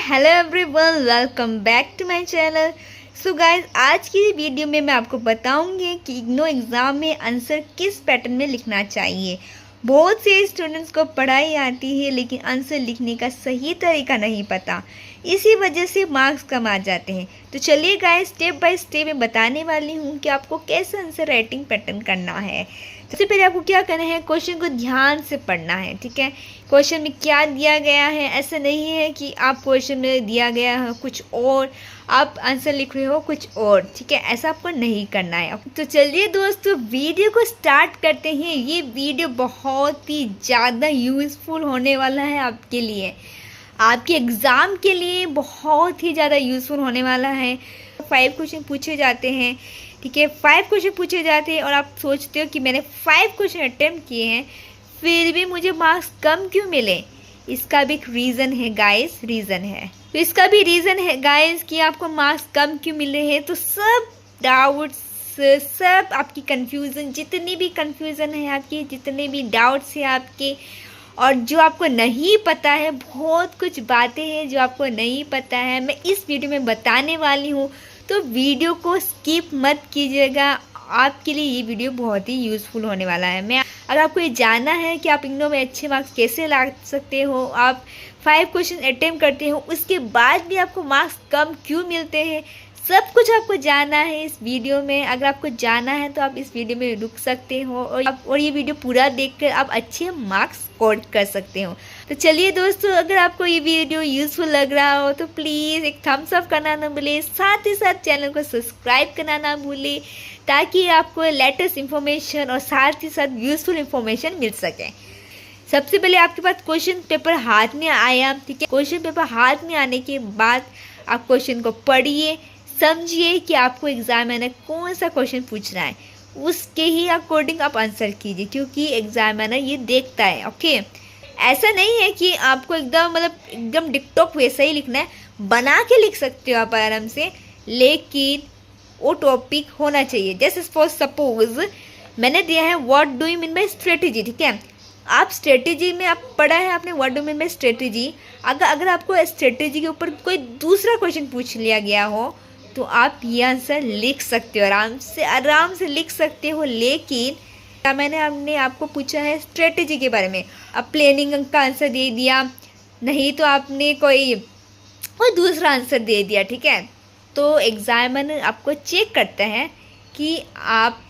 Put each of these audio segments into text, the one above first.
Hello everyone, welcome back to my channel. So guys, आज की video में मैं आपको बताऊंगी कि इग्नो एग्ज़ाम में आंसर किस पैटर्न में लिखना चाहिए। बहुत से स्टूडेंट्स को पढ़ाई आती है लेकिन आंसर लिखने का सही तरीका नहीं पता, इसी वजह से मार्क्स कम आ जाते हैं। तो चलिए गाइस, स्टेप बाय स्टेप मैं बताने वाली हूँ कि आपको कैसे आंसर राइटिंग पैटर्न करना है। सबसे पहले आपको क्या करना है, क्वेश्चन को ध्यान से पढ़ना है। ठीक है, क्वेश्चन में क्या दिया गया है, ऐसा नहीं है कि आप क्वेश्चन में दिया गया है कुछ और, आप आंसर लिख रहे हो कुछ और। ठीक है, ऐसा आपको नहीं करना है। तो चलिए दोस्तों, वीडियो को स्टार्ट करते हैं। ये वीडियो बहुत ही ज़्यादा यूज़फुल होने वाला है आपके लिए, आपके एग्ज़ाम के लिए बहुत ही ज़्यादा यूज़फुल होने वाला है। 5 क्वेश्चन पूछे जाते हैं। ठीक है, 5 क्वेश्चन पूछे जाते हैं और आप सोचते हो कि मैंने 5 क्वेश्चन अटेम्प्ट किए हैं फिर भी मुझे मार्क्स कम क्यों मिले। इसका भी एक रीज़न है गाइस, रीज़न है। तो इसका भी रीज़न है गाइस कि आपको मार्क्स कम क्यों मिले हैं। तो सब डाउट्स, सब आपकी कंफ्यूजन, जितनी भी कंफ्यूजन है आपकी, जितने भी डाउट्स हैं आपके, और जो आपको नहीं पता है, बहुत कुछ बातें हैं जो आपको नहीं पता है, मैं इस वीडियो में बताने वाली हूँ। तो वीडियो को स्किप मत कीजिएगा, आपके लिए ये वीडियो बहुत ही यूज़फुल होने वाला है। अगर आपको ये जानना है कि आप इग्नो में अच्छे मार्क्स कैसे ला सकते हो, आप 5 क्वेश्चन अटेम्प्ट करते हो उसके बाद भी आपको मार्क्स कम क्यों मिलते हैं, सब कुछ आपको जानना है इस वीडियो में। अगर आपको जानना है तो आप इस वीडियो में रुक सकते हो और ये वीडियो पूरा देखकर आप अच्छे मार्क्स स्कोर कर सकते हो। तो चलिए दोस्तों, अगर आपको ये वीडियो यूज़फुल लग रहा हो तो प्लीज़ एक थम्स अप करना ना भूलें, साथ ही साथ चैनल को सब्सक्राइब करना ना भूलें, ताकि आपको लेटेस्ट इन्फॉर्मेशन और साथ ही साथ यूज़फुल इन्फॉर्मेशन मिल सके। सबसे पहले आपके पास क्वेश्चन पेपर हाथ में आया। ठीक है, क्वेश्चन पेपर हाथ में आने के बाद आप क्वेश्चन को पढ़िए, समझिए कि आपको एग्जामिनर कौन सा क्वेश्चन पूछ रहा है, उसके ही अकॉर्डिंग आप आंसर कीजिए, क्योंकि एग्जामिनर ये देखता है। ओके, ऐसा नहीं है कि आपको एकदम डिक्टोक वैसा ही लिखना है, बना के लिख सकते हो आप आराम से, लेकिन वो टॉपिक होना चाहिए। जैसे सपोज मैंने दिया है what do you mean by strategy. ठीक है, आप स्ट्रेटेजी में आप पढ़ा है आपने what do you mean by strategy. अगर आपको स्ट्रेटेजी के ऊपर कोई दूसरा क्वेश्चन पूछ लिया गया हो तो आप ये आंसर लिख सकते हो, आराम से लिख सकते हो। लेकिन मैंने आपको पूछा है स्ट्रेटेजी के बारे में, अब प्लानिंग का आंसर दे दिया, नहीं तो आपने कोई दूसरा आंसर दे दिया। ठीक है, तो एग्जामिनर आपको चेक करता है कि आप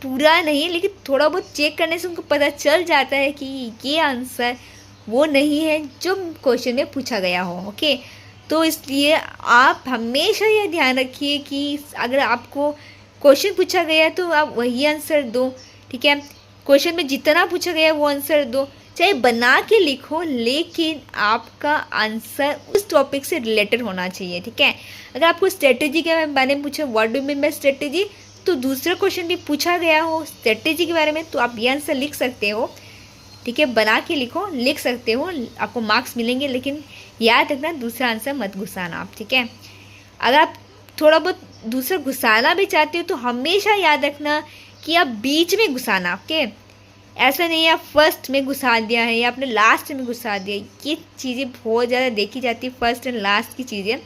पूरा नहीं, लेकिन थोड़ा बहुत चेक करने से उनको पता चल जाता है कि ये आंसर वो नहीं है जो क्वेश्चन में पूछा गया हो। ओके, तो इसलिए आप हमेशा यह ध्यान रखिए कि अगर आपको क्वेश्चन पूछा गया तो आप वही आंसर दो। ठीक है, क्वेश्चन में जितना पूछा गया वो आंसर दो, चाहे बना के लिखो, लेकिन आपका आंसर उस टॉपिक से रिलेटेड होना चाहिए। ठीक है, अगर आपको स्ट्रेटेजी के बारे में पूछा what do you mean by strategy, तो दूसरा क्वेश्चन भी पूछा गया हो स्ट्रेटेजी के बारे में तो आप ये आंसर लिख सकते हो। ठीक है, बना के लिखो, लिख सकते हो, आपको मार्क्स मिलेंगे, लेकिन याद रखना दूसरा आंसर मत घुसाना आप। ठीक है, अगर आप थोड़ा बहुत दूसरा घुसाना भी चाहते हो तो हमेशा याद रखना कि आप बीच में घुसाना। ओके, ऐसा नहीं है आप फर्स्ट में घुसा दिया है या आपने लास्ट में घुसा दिया, ये चीज़ें बहुत ज़्यादा देखी जाती है, फर्स्ट एंड लास्ट की चीज़ें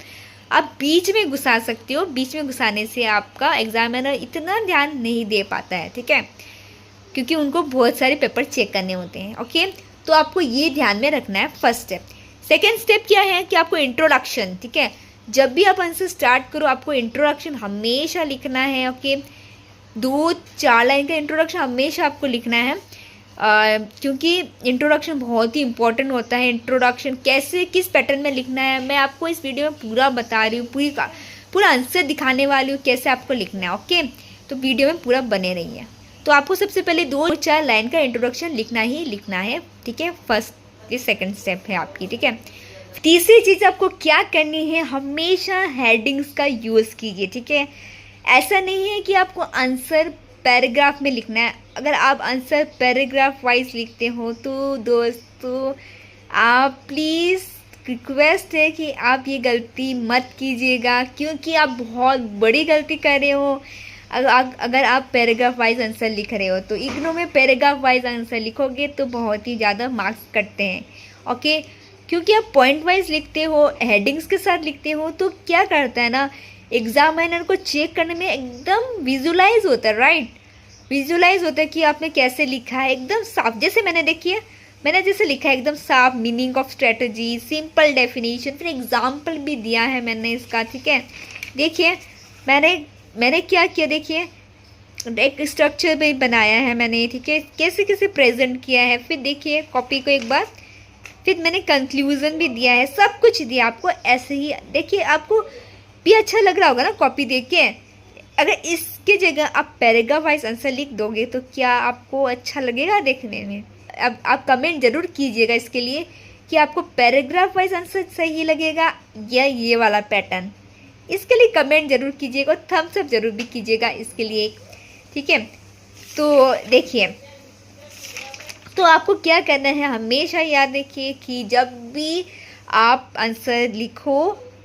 आप बीच में घुसा सकते हो। बीच में घुसाने से आपका एग्जामिनर इतना ध्यान नहीं दे पाता है। ठीक है, क्योंकि उनको बहुत सारे पेपर चेक करने होते हैं। ओके, तो आपको ये ध्यान में रखना है, फर्स्ट स्टेप। सेकेंड स्टेप क्या है कि आपको इंट्रोडक्शन, ठीक है, जब भी आप आंसर स्टार्ट करो आपको इंट्रोडक्शन हमेशा लिखना है। ओके, 2-4 लाइन का इंट्रोडक्शन हमेशा आपको लिखना है, क्योंकि इंट्रोडक्शन बहुत ही इंपॉर्टेंट होता है। इंट्रोडक्शन कैसे, किस पैटर्न में लिखना है, मैं आपको इस वीडियो में पूरा बता रही हूँ, पूरा आंसर दिखाने वाली हूँ कैसे आपको लिखना है। ओके, तो वीडियो में पूरा बने रहिए। तो आपको सबसे पहले 2-4 लाइन का इंट्रोडक्शन लिखना ही लिखना है। ठीक है, फर्स्ट ये सेकंड स्टेप है आपकी। ठीक है, तीसरी चीज़ आपको क्या करनी है, हमेशा हेडिंग्स का यूज़ कीजिए। ठीक है, ऐसा नहीं है कि आपको आंसर पैराग्राफ में लिखना है। अगर आप आंसर पैराग्राफ वाइज लिखते हो तो दोस्तों आप प्लीज़ रिक्वेस्ट है कि आप ये गलती मत कीजिएगा, क्योंकि आप बहुत बड़ी गलती कर रहे हो। अगर आप पैराग्राफ वाइज आंसर लिख रहे हो तो इग्नो में पैराग्राफ वाइज आंसर लिखोगे तो बहुत ही ज़्यादा मार्क्स कटते हैं। ओके, क्योंकि आप पॉइंट वाइज लिखते हो, हेडिंग्स के साथ लिखते हो, तो क्या करता है ना, एग्जामिनर को चेक करने में एकदम विजुलाइज होता है, राइट। विजुलाइज होता है कि आपने कैसे लिखा है, एकदम साफ। जैसे मैंने देखिए, मैंने जैसे लिखा है एकदम साफ, meaning of strategy, simple definition, फिर एग्जाम्पल भी दिया है मैंने इसका, ठीक है। देखिए मैंने क्या किया, देखिए एक स्ट्रक्चर भी बनाया है मैंने, ठीक है, कैसे कैसे प्रेजेंट किया है। फिर देखिए कॉपी को एक बार, फिर मैंने कंक्लूजन भी दिया है, सब कुछ दिया आपको ऐसे ही। देखिए आपको भी अच्छा लग रहा होगा ना कॉपी देख के। अगर इसके जगह आप पैराग्राफ वाइज आंसर लिख दोगे तो क्या आपको अच्छा लगेगा देखने में? अब आप कमेंट जरूर कीजिएगा इसके लिए कि आपको पैराग्राफ वाइज आंसर सही लगेगा या ये वाला पैटर्न। इसके लिए कमेंट जरूर कीजिएगा और थम्स अप जरूर भी कीजिएगा इसके लिए, ठीक है। तो देखिए, तो आपको क्या करना है, हमेशा याद रखिए कि जब भी आप आंसर लिखो,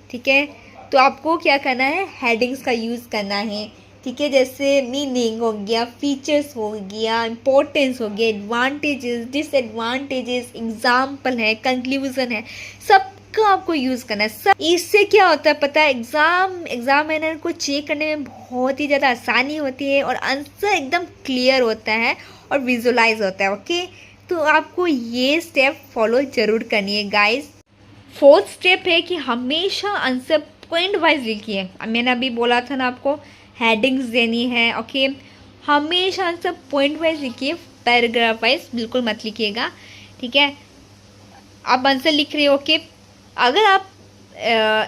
ठीक है, तो आपको क्या करना है, हेडिंग्स का यूज़ करना है, ठीक है। जैसे मीनिंग हो गया, फीचर्स हो गया, इंपॉर्टेंस हो गया, एडवांटेजेस, डिसएडवांटेजेस, एग्जाम्पल है, कंक्लूजन है, सबका आपको यूज़ करना है। सब इससे क्या होता है पता है, एग्जामिनर को चेक करने में बहुत ही ज़्यादा आसानी होती है और आंसर एकदम क्लियर होता है और विजुलाइज होता है, ओके। तो आपको ये स्टेप फॉलो जरूर करनी है गाइस। फोर्थ स्टेप है कि हमेशा आंसर पॉइंट वाइज लिखिए। मैंने अभी बोला था ना आपको हेडिंग्स देनी है, ओके। हमेशा आंसर पॉइंट वाइज लिखिए, पैराग्राफ वाइज बिल्कुल मत लिखिएगा, ठीक है। आप आंसर लिख रहे हो, ओके। अगर आप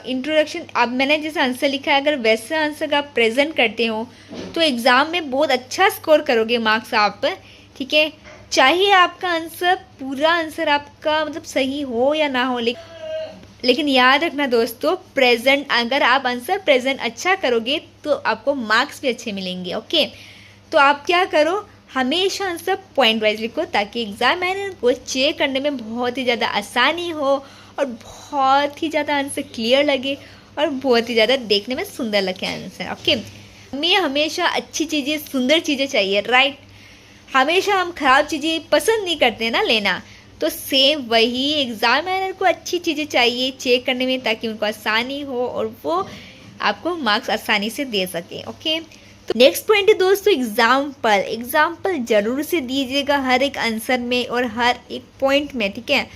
इंट्रोडक्शन, अब मैंने जैसे आंसर लिखा है, अगर वैसे आंसर आप प्रेजेंट करते हो तो एग्ज़ाम में बहुत अच्छा स्कोर करोगे मार्क्स आप, ठीक है। चाहे आपका आंसर, पूरा आंसर आपका मतलब सही हो या ना हो, लेकिन याद रखना दोस्तों, प्रेजेंट, अगर आप आंसर प्रेजेंट अच्छा करोगे तो आपको मार्क्स भी अच्छे मिलेंगे, ओके। तो आप क्या करो, हमेशा आंसर पॉइंट वाइज लिखो ताकि एग्जामिनर को चेक करने में बहुत ही ज़्यादा आसानी हो और बहुत ही ज़्यादा आंसर क्लियर लगे और बहुत ही ज़्यादा देखने में सुंदर लगे आंसर, ओके। हमें हमेशा अच्छी चीज़ें, सुंदर चीज़ें चाहिए, राइट। हमेशा हम खराब चीज़ें पसंद नहीं करते ना लेना, तो सेम वही एग्जामिनर को अच्छी चीज़ें चाहिए चेक करने में ताकि उनको आसानी हो और वो आपको मार्क्स आसानी से दे सके, ओके। तो नेक्स्ट पॉइंट है दोस्तों एग्जाम्पल जरूर से दीजिएगा हर एक आंसर में और हर एक पॉइंट में, ठीक है।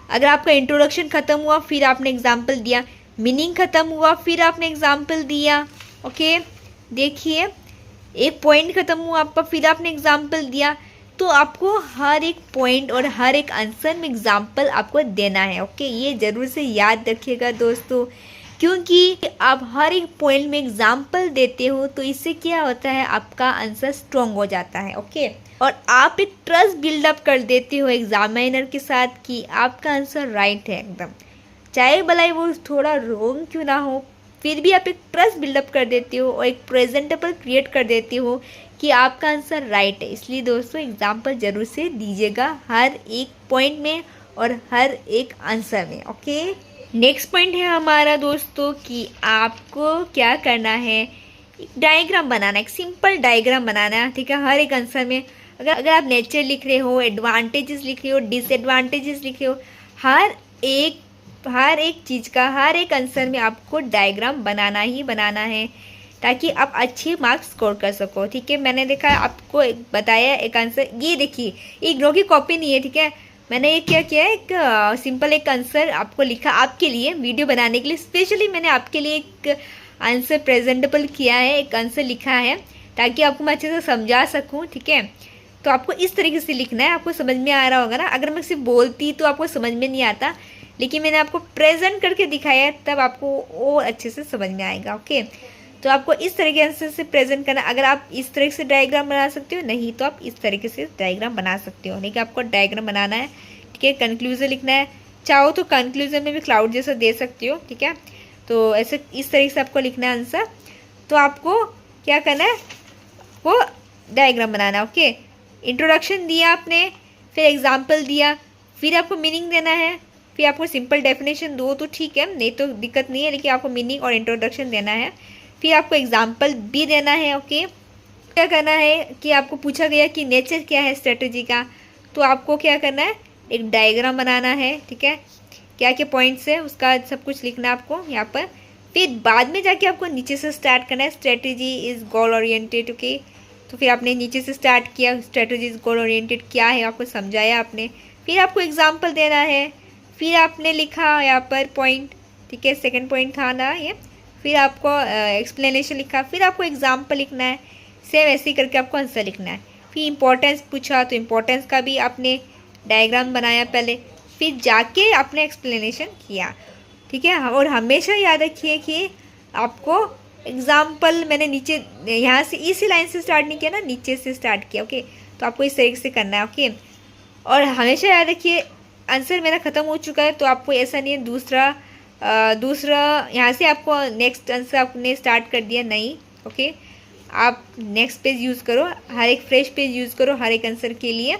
अगर आपका इंट्रोडक्शन ख़त्म हुआ फिर आपने एग्जाम्पल दिया, मीनिंग ख़त्म हुआ फिर आपने एग्जाम्पल दिया, ओके। देखिए एक पॉइंट ख़त्म हुआ आपका फिर आपने एग्जाम्पल दिया, तो आपको हर एक पॉइंट और हर एक आंसर में एग्जाम्पल आपको देना है, ओके। ये ज़रूर से याद रखिएगा दोस्तों, क्योंकि आप हर एक पॉइंट में एग्जाम्पल देते हो तो इससे क्या होता है, आपका आंसर स्ट्रॉन्ग हो जाता है, ओके। और आप एक ट्रस्ट बिल्डअप कर देते हो एग्जामिनर के साथ कि आपका आंसर राइट है एकदम, चाहे भलाई वो थोड़ा रॉन्ग क्यों ना हो, फिर भी आप एक ट्रस्ट बिल्डअप कर देते हो और एक प्रेजेंटेबल क्रिएट कर देते हो कि आपका आंसर राइट है। इसलिए दोस्तों एग्जाम्पल जरूर से दीजिएगा हर एक पॉइंट में और हर एक आंसर में, ओके। नेक्स्ट पॉइंट है हमारा दोस्तों कि आपको क्या करना है, एक डायग्राम बनाना, एक सिंपल डायग्राम बनाना है, ठीक है, हर एक आंसर में। अगर आप नेचर लिख रहे हो, एडवांटेजेस लिख रहे हो, डिसएडवांटेजेस लिख रहे हो, हर एक चीज़ का हर एक आंसर में आपको डायग्राम बनाना ही बनाना है ताकि आप अच्छे मार्क्स स्कोर कर सको, ठीक है। मैंने देखा आपको बताया एक आंसर, ये देखिए इग्नो की कॉपी नहीं है, ठीक है। मैंने ये क्या किया है, एक सिंपल एक आंसर आपको लिखा आपके लिए, वीडियो बनाने के लिए स्पेशली मैंने आपके लिए एक आंसर प्रेजेंटेबल किया है, एक आंसर लिखा है ताकि आपको मैं अच्छे से समझा सकूँ, ठीक है। तो आपको इस तरीके से लिखना है, आपको समझ में आ रहा होगा ना। अगर मैं सिर्फ बोलती तो आपको समझ में नहीं आता, लेकिन मैंने आपको प्रेजेंट करके दिखाया है तब आपको और अच्छे से समझ में आएगा, ओके। तो आपको इस तरीके से प्रेजेंट करना। अगर आप इस तरीके से डायग्राम बना सकते हो, नहीं तो आप इस तरीके से डायग्राम बना सकते हो, लेकिन आपको डायग्राम बनाना है, ठीक है। कंक्लूजन लिखना है, चाहो तो कंक्लूजन में भी क्लाउड जैसा दे सकते हो, ठीक है। तो ऐसे इस तरीके से आपको लिखना है आंसर। तो आपको क्या करना है, वो डायग्राम बनाना है, ओके। इंट्रोडक्शन दिया आपने, फिर एग्जाम्पल दिया, फिर आपको मीनिंग देना है, फिर आपको सिंपल डेफिनेशन दो तो ठीक है, नहीं तो दिक्कत नहीं है, लेकिन आपको मीनिंग और इंट्रोडक्शन देना है, फिर आपको एग्जाम्पल भी देना है, ओके। क्या करना है कि आपको पूछा गया कि नेचर क्या है स्ट्रेटजी का, तो आपको क्या करना है, एक डायग्राम बनाना है, ठीक है, क्या क्या पॉइंट्स है उसका सब कुछ लिखना है आपको यहाँ पर। फिर बाद में जाके आपको नीचे से स्टार्ट करना है। Strategy is goal oriented, okay. तो फिर आपने नीचे से स्टार्ट किया, स्ट्रेटेजी इज़ गोल ओरिएंटेड क्या है आपको समझाया आपने। फिर आपको एग्जाम्पल देना है। फिर आपने लिखा यहाँ पर पॉइंट, ठीक है, सेकंड पॉइंट था ना ये। फिर आपको एक्सप्लेनेशन लिखा, फिर आपको एग्जाम्पल लिखना है। सेम ऐसे ही करके आपको आंसर लिखना है। फिर इंपॉर्टेंस पूछा तो इम्पोर्टेंस का भी आपने डायग्राम बनाया पहले, फिर जाके आपने एक्सप्लेनेशन किया, ठीक है। और हमेशा याद रखिए कि आपको एग्जाम्पल मैंने नीचे यहाँ से इसी लाइन से स्टार्ट नहीं किया ना, नीचे से स्टार्ट किया, ओके। तो आपको इस तरीके से करना है, ओके। और हमेशा याद रखिए आंसर मेरा ख़त्म हो चुका है तो आपको ऐसा नहीं है दूसरा यहाँ से आपको नेक्स्ट आंसर आपने स्टार्ट कर दिया, नहीं, ओके। आप नेक्स्ट पेज यूज़ करो, हर एक फ्रेश पेज यूज़ करो हर एक आंसर के लिए,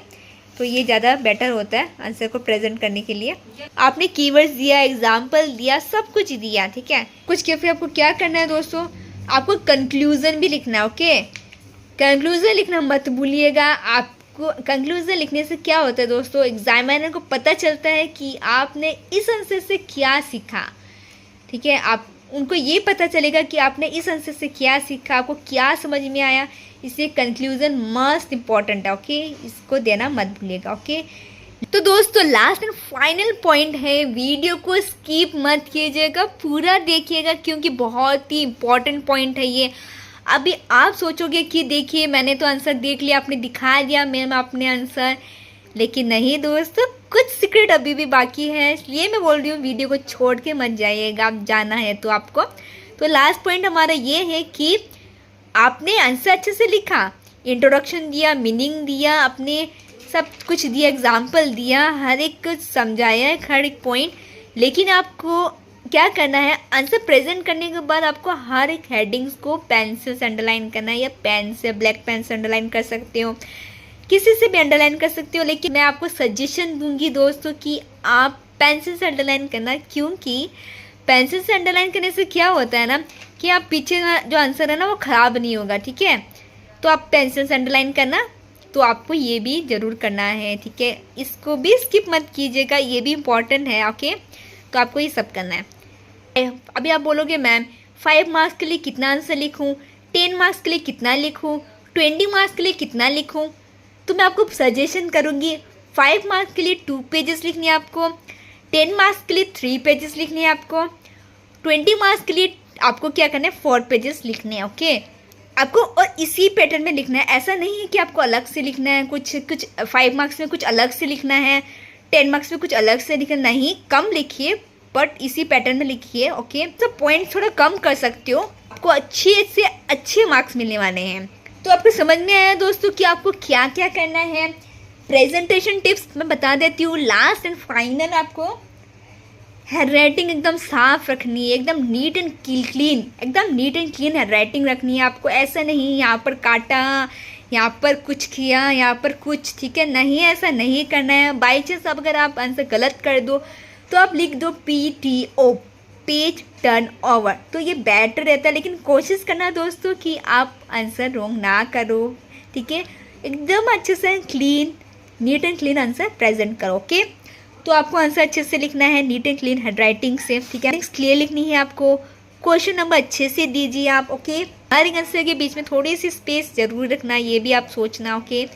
तो ये ज़्यादा बेटर होता है आंसर को प्रेजेंट करने के लिए। आपने कीवर्ड्स दिया, एग्जाम्पल दिया, सब कुछ दिया, ठीक है। कुछ के फिर आपको क्या करना है दोस्तों, आपको कंक्लूज़न भी लिखना है, ओके। कंक्लूज़न लिखना मत भूलिएगा। आपको कंक्लूज़न लिखने से क्या होता है दोस्तों, एग्जामिनर को पता चलता है कि आपने इस आंसर से क्या सीखा, ठीक है। आप उनको ये पता चलेगा कि आपने इस आंसर से क्या सीखा, आपको क्या समझ में आया। इसलिए कंक्लूजन मस्ट इम्पॉर्टेंट है, ओके। इसको देना मत भूलिएगा, ओके। तो दोस्तों लास्ट एंड फाइनल पॉइंट है, वीडियो को स्किप मत कीजिएगा, पूरा देखिएगा क्योंकि बहुत ही इम्पॉर्टेंट पॉइंट है ये। अभी आप सोचोगे कि देखिए मैंने तो आंसर देख लिया, आपने दिखा दिया मैम आपने आंसर, लेकिन नहीं दोस्तों, कुछ सीक्रेट अभी भी बाकी है। इसलिए मैं बोल रही हूँ वीडियो को छोड़ के मत जाइएगा, आप जाना है तो आपको। तो लास्ट पॉइंट हमारा ये है कि आपने आंसर अच्छे से लिखा, इंट्रोडक्शन दिया, मीनिंग दिया, आपने सब कुछ दिया, एग्जाम्पल दिया, हर एक कुछ समझाया है, हर एक पॉइंट। लेकिन आपको क्या करना है, आंसर प्रेजेंट करने के बाद आपको हर एक हेडिंग्स को पेंसिल से अंडरलाइन करना है, या पेन से, ब्लैक पेन से अंडरलाइन कर सकते हो, किसी से भी अंडरलाइन कर सकते हो। लेकिन मैं आपको सजेशन दूंगी दोस्तों कि आप पेंसिल से अंडरलाइन करना, क्योंकि पेंसिल से अंडरलाइन करने से क्या होता है ना कि आप पीछे जो आंसर है ना वो ख़राब नहीं होगा, ठीक है। तो आप पेंसिल से अंडरलाइन करना, तो आपको ये भी ज़रूर करना है, ठीक है। इसको भी स्किप मत कीजिएगा, ये भी इम्पॉर्टेंट है, ओके। तो आपको ये सब करना है। अभी आप बोलोगे मैम 5 मार्क्स के लिए कितना आंसर लिखूँ, 10 मार्क्स के लिए कितना लिखूँ, 20 मार्क्स के लिए कितना लिखूँ। तो मैं आपको सजेशन करूँगी 5 मार्क्स के लिए 2 पेजेस लिखनी है आपको, 10 मार्क्स के लिए 3 पेजेस लिखने हैं आपको, 20 मार्क्स के लिए आपको क्या करना है 4 पेजेस लिखने हैं, ओके। आपको और इसी पैटर्न में लिखना है, ऐसा नहीं है कि आपको अलग से लिखना है, कुछ 5 मार्क्स में कुछ अलग से लिखना है, 10 मार्क्स में कुछ अलग से लिखना नहीं। कम लिखिए बट इसी पैटर्न में लिखिए, ओके। तो पॉइंट थोड़ा कम कर सकते हो, आपको अच्छे से अच्छे मार्क्स मिलने वाले हैं। तो आपको समझ में आया दोस्तों कि आपको क्या क्या करना है। प्रेजेंटेशन टिप्स मैं बता देती हूँ। लास्ट एंड फाइनल, आपको हेड राइटिंग एकदम साफ रखनी है, एकदम नीट एंड क्लीन, एकदम neat and clean head writing रखनी है आपको। ऐसा नहीं यहाँ पर काटा, यहाँ पर कुछ किया, यहाँ पर कुछ, ठीक है, नहीं, ऐसा नहीं करना है। बाई चांस अगर आप आंसर गलत कर दो तो आप लिख दो PTO, पेज टर्न ओवर, तो ये बेटर रहता है। लेकिन कोशिश करना दोस्तों कि आप आंसर रॉन्ग ना करो, ठीक है। एकदम अच्छे से clean, neat and clean answer present करो, ओके। तो आपको आंसर अच्छे से लिखना है, neat and clean hand writing से, ठीक है। क्लियर लिखनी है आपको, क्वेश्चन नंबर अच्छे से दीजिए आप, ओके। हर एक आंसर के बीच में थोड़ी सी स्पेस जरूर रखना, ये भी आप सोचना, ओके।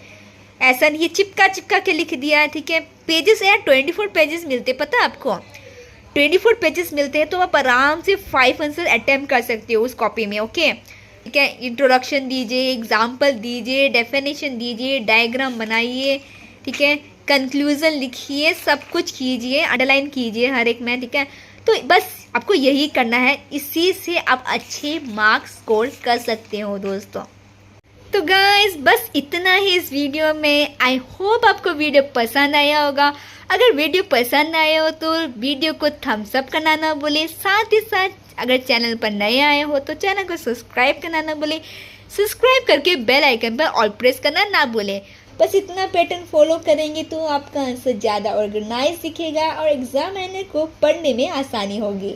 ऐसा नहीं चिपका के लिख दिया, ठीक है। पेजेस यार 24 पेजेस मिलते, पता है आपको 24 पेजेस मिलते हैं, तो आप आराम से 5 आंसर अटैम्प्ट कर सकते हो उस कॉपी में, ओके, ठीक है। इंट्रोडक्शन दीजिए, एग्जाम्पल दीजिए, डेफिनेशन दीजिए, डायग्राम बनाइए, ठीक है, कंक्लूजन लिखिए, सब कुछ कीजिए, अंडरलाइन कीजिए हर एक में, ठीक है। तो बस आपको यही करना है, इसी से आप अच्छे मार्क्स स्कोर कर सकते हो दोस्तों। तो गाइस बस इतना ही इस वीडियो में। आई होप आपको वीडियो पसंद आया होगा। अगर वीडियो पसंद आया हो तो वीडियो को थम्स अप करना ना भूले, साथ ही साथ अगर चैनल पर नए आए हो तो चैनल को सब्सक्राइब करना ना भूले, सब्सक्राइब करके बेल आइकन पर ऑल प्रेस करना ना भूले। बस इतना पैटर्न फॉलो करेंगे तो आपका आंसर ज़्यादा ऑर्गेनाइज दिखेगा और एग्जामिनर को पढ़ने में आसानी होगी।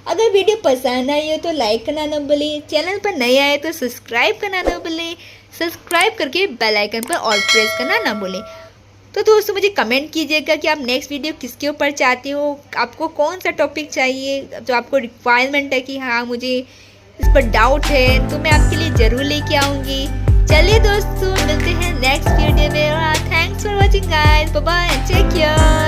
अगर वीडियो पसंद आई हो तो लाइक करना ना भूलें, चैनल पर नए आए तो सब्सक्राइब करना ना भूलें, सब्सक्राइब करके बेल आइकन पर ऑल प्रेस करना ना भूलें। तो दोस्तों मुझे कमेंट कीजिएगा कि आप नेक्स्ट वीडियो किसके ऊपर चाहते हो, आपको कौन सा टॉपिक चाहिए जो आपको रिक्वायरमेंट है कि हाँ मुझे इस पर डाउट है, तो मैं आपके लिए ज़रूर लेके आऊँगी। चलिए दोस्तों मिलते हैं नेक्स्ट वीडियो में। Thanks for watching guys, bye bye, take care.